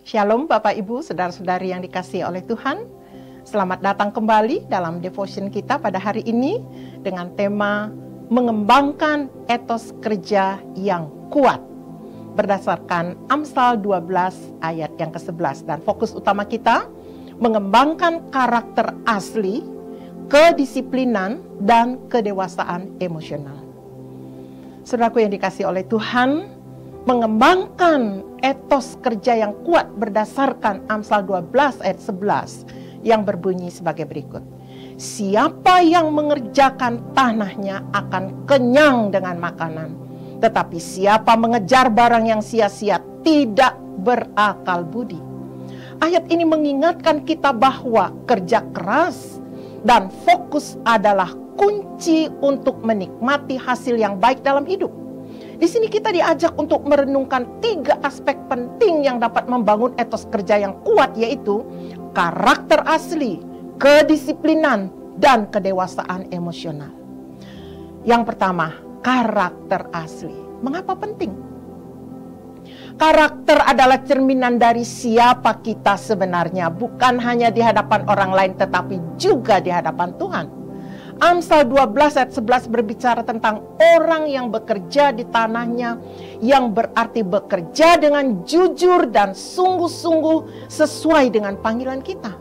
Shalom Bapak Ibu, saudara-saudari yang dikasihi oleh Tuhan. Selamat datang kembali dalam devotion kita pada hari ini dengan tema mengembangkan etos kerja yang kuat berdasarkan Amsal 12 ayat yang ke-11. Dan fokus utama kita mengembangkan karakter asli, kedisiplinan, dan kedewasaan emosional. Saudaraku yang dikasihi oleh Tuhan, mengembangkan etos kerja yang kuat berdasarkan Amsal 12 ayat 11 yang berbunyi sebagai berikut. Siapa yang mengerjakan tanahnya akan kenyang dengan makanan, tetapi siapa mengejar barang yang sia-sia tidak berakal budi. Ayat ini mengingatkan kita bahwa kerja keras dan fokus adalah kunci untuk menikmati hasil yang baik dalam hidup. Di sini kita diajak untuk merenungkan 3 aspek penting yang dapat membangun etos kerja yang kuat, yaitu karakter asli, kedisiplinan, dan kedewasaan emosional. Yang pertama, karakter asli. Mengapa penting? Karakter adalah cerminan dari siapa kita sebenarnya, bukan hanya di hadapan orang lain tetapi juga di hadapan Tuhan. Amsal 12 ayat 11 berbicara tentang orang yang bekerja di tanahnya, yang berarti bekerja dengan jujur dan sungguh-sungguh sesuai dengan panggilan kita.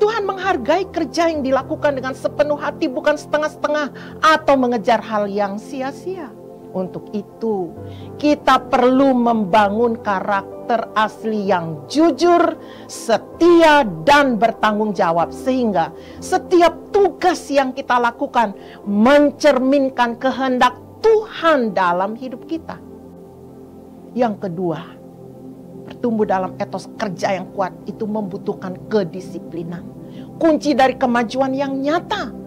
Tuhan menghargai kerja yang dilakukan dengan sepenuh hati, bukan setengah-setengah atau mengejar hal yang sia-sia. Untuk itu, kita perlu membangun karakter asli yang jujur, setia, dan bertanggung jawab. Sehingga setiap tugas yang kita lakukan mencerminkan kehendak Tuhan dalam hidup kita. Yang kedua, bertumbuh dalam etos kerja yang kuat itu membutuhkan kedisiplinan. Kunci dari kemajuan yang nyata.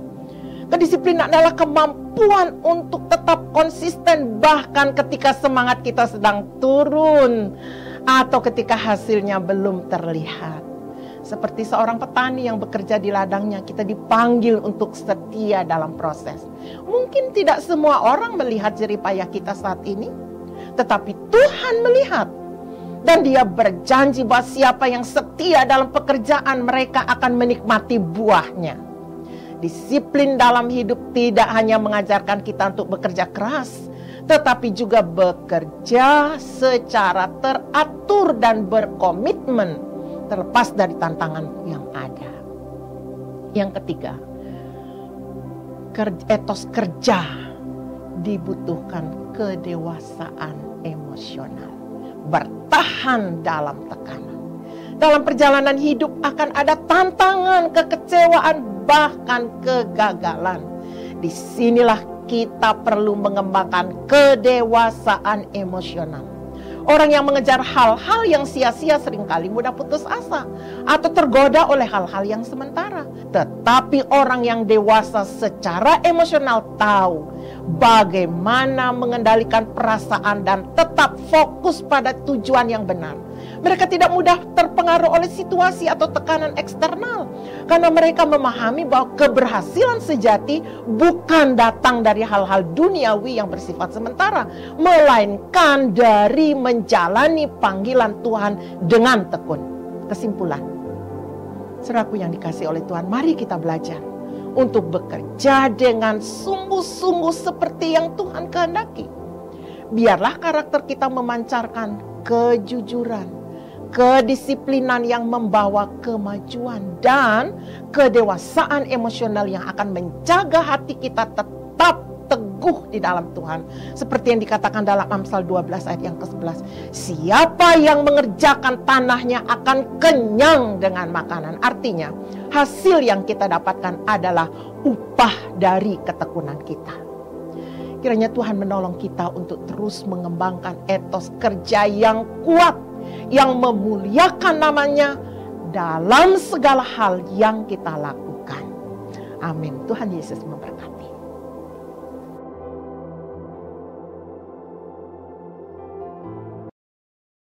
Kedisiplinan adalah kemampuan untuk tetap konsisten bahkan ketika semangat kita sedang turun atau ketika hasilnya belum terlihat. Seperti seorang petani yang bekerja di ladangnya, kita dipanggil untuk setia dalam proses. Mungkin tidak semua orang melihat jerih payah kita saat ini, tetapi Tuhan melihat. Dan Dia berjanji bahwa siapa yang setia dalam pekerjaan mereka akan menikmati buahnya. Disiplin dalam hidup tidak hanya mengajarkan kita untuk bekerja keras, tetapi juga bekerja secara teratur dan berkomitmen terlepas dari tantangan yang ada. Yang ketiga, etos kerja dibutuhkan kedewasaan emosional. Bertahan dalam tekanan. Dalam perjalanan hidup akan ada tantangan, kekecewaan, bahkan kegagalan. Disinilah kita perlu mengembangkan kedewasaan emosional. Orang yang mengejar hal-hal yang sia-sia seringkali mudah putus asa atau tergoda oleh hal-hal yang sementara. Tetapi orang yang dewasa secara emosional tahu bagaimana mengendalikan perasaan dan tetap fokus pada tujuan yang benar. Mereka tidak mudah terpengaruh oleh situasi atau tekanan eksternal, karena mereka memahami bahwa keberhasilan sejati bukan datang dari hal-hal duniawi yang bersifat sementara, melainkan dari menjalani panggilan Tuhan dengan tekun. Kesimpulan, saudaraku yang dikasihi oleh Tuhan, mari kita belajar untuk bekerja dengan sungguh-sungguh seperti yang Tuhan kehendaki. Biarlah karakter kita memancarkan kejujuran, kedisiplinan yang membawa kemajuan, dan kedewasaan emosional yang akan menjaga hati kita tetap teguh di dalam Tuhan. Seperti yang dikatakan dalam Amsal 12 ayat yang ke-11. Siapa yang mengerjakan tanahnya akan kenyang dengan makanan. Artinya, hasil yang kita dapatkan adalah upah dari ketekunan kita. Kiranya Tuhan menolong kita untuk terus mengembangkan etos kerja yang kuat, yang memuliakan namanya dalam segala hal yang kita lakukan. Amin. Tuhan Yesus memberkati.